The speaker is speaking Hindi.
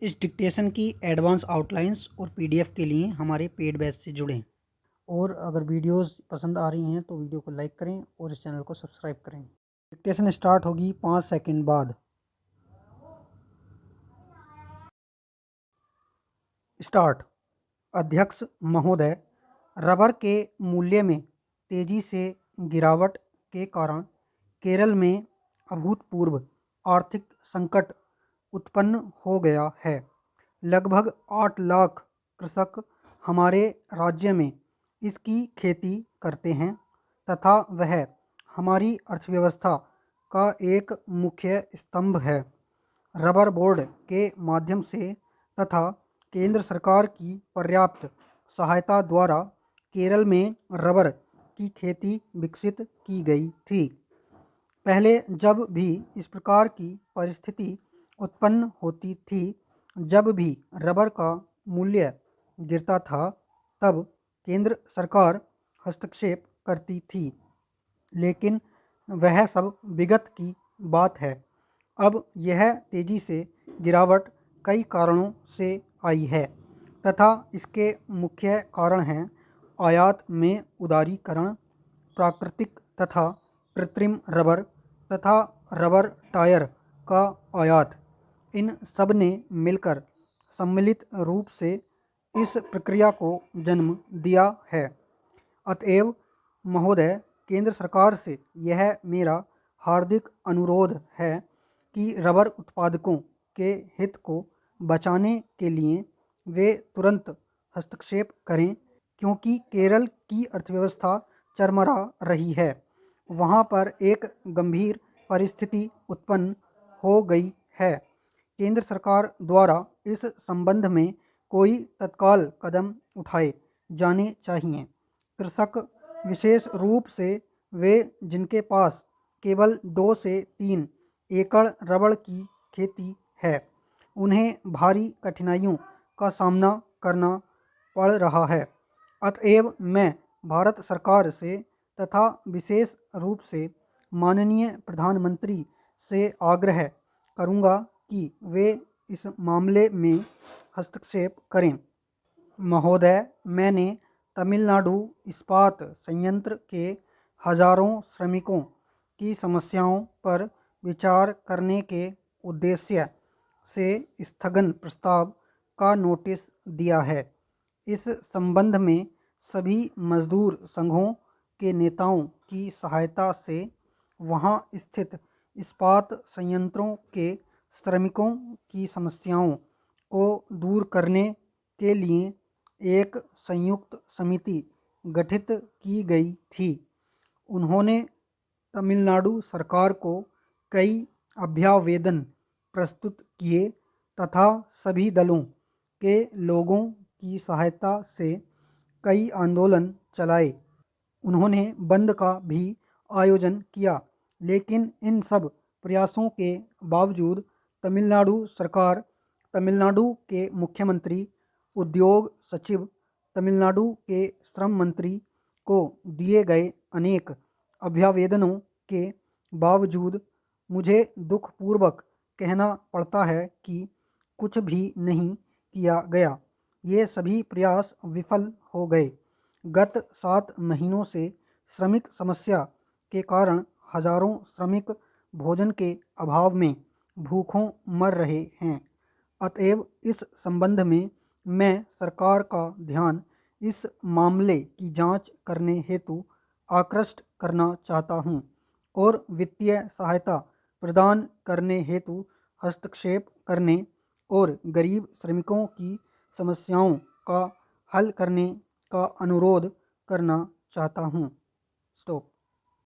इस डिक्टेशन की एडवांस आउटलाइंस और पीडीएफ के लिए हमारे पेड बैच से जुड़ें। और अगर वीडियोस पसंद आ रही हैं तो वीडियो को लाइक करें और इस चैनल को सब्सक्राइब करें। डिक्टेशन स्टार्ट होगी 5 सेकंड बाद। स्टार्ट। अध्यक्ष महोदय, रबर के मूल्य में तेजी से गिरावट के कारण केरल में अभूतपूर्व आर्थिक संकट उत्पन्न हो गया है। लगभग 8 लाख कृषक हमारे राज्य में इसकी खेती करते हैं तथा वह हमारी अर्थव्यवस्था का एक मुख्य स्तंभ है। रबर बोर्ड के माध्यम से तथा केंद्र सरकार की पर्याप्त सहायता द्वारा केरल में रबर की खेती विकसित की गई थी। पहले जब भी इस प्रकार की परिस्थिति उत्पन्न होती थी, जब भी रबर का मूल्य गिरता था, तब केंद्र सरकार हस्तक्षेप करती थी, लेकिन वह सब विगत की बात है। अब यह तेजी से गिरावट कई कारणों से आई है तथा इसके मुख्य कारण हैं आयात में उदारीकरण, प्राकृतिक तथा कृत्रिम रबर तथा रबर टायर का आयात। इन सब ने मिलकर सम्मिलित रूप से इस प्रक्रिया को जन्म दिया है। अतएव महोदय, केंद्र सरकार से यह मेरा हार्दिक अनुरोध है कि रबर उत्पादकों के हित को बचाने के लिए वे तुरंत हस्तक्षेप करें, क्योंकि केरल की अर्थव्यवस्था चरमरा रही है। वहाँ पर एक गंभीर परिस्थिति उत्पन्न हो गई है। केंद्र सरकार द्वारा इस संबंध में कोई तत्काल कदम उठाए जाने चाहिए। कृषक, विशेष रूप से वे जिनके पास केवल 2 से 3 एकड़ रबर की खेती है, उन्हें भारी कठिनाइयों का सामना करना पड़ रहा है। अतएव मैं भारत सरकार से तथा विशेष रूप से माननीय प्रधानमंत्री से आग्रह करूंगा कि वे इस मामले में हस्तक्षेप करें। महोदय, मैंने तमिलनाडु इस्पात संयंत्र के हजारों श्रमिकों की समस्याओं पर विचार करने के उद्देश्य से स्थगन प्रस्ताव का नोटिस दिया है। इस संबंध में सभी मजदूर संघों के नेताओं की सहायता से वहां स्थित इस्पात संयंत्रों के श्रमिकों की समस्याओं को दूर करने के लिए एक संयुक्त समिति गठित की गई थी। उन्होंने तमिलनाडु सरकार को कई अभ्यावेदन प्रस्तुत किए तथा सभी दलों के लोगों की सहायता से कई आंदोलन चलाए। उन्होंने बंद का भी आयोजन किया, लेकिन इन सब प्रयासों के बावजूद तमिलनाडु सरकार, तमिलनाडु के मुख्यमंत्री, उद्योग सचिव, तमिलनाडु के श्रम मंत्री को दिए गए अनेक अभ्यावेदनों के बावजूद मुझे दुखपूर्वक कहना पड़ता है कि कुछ भी नहीं किया गया। ये सभी प्रयास विफल हो गए। गत 7 महीनों से श्रमिक समस्या के कारण हजारों श्रमिक भोजन के अभाव में भूखों मर रहे हैं। अतएव इस संबंध में मैं सरकार का ध्यान इस मामले की जांच करने हेतु आकृष्ट करना चाहता हूं और वित्तीय सहायता प्रदान करने हेतु हस्तक्षेप करने और गरीब श्रमिकों की समस्याओं का हल करने का अनुरोध करना चाहता हूं। स्टॉप।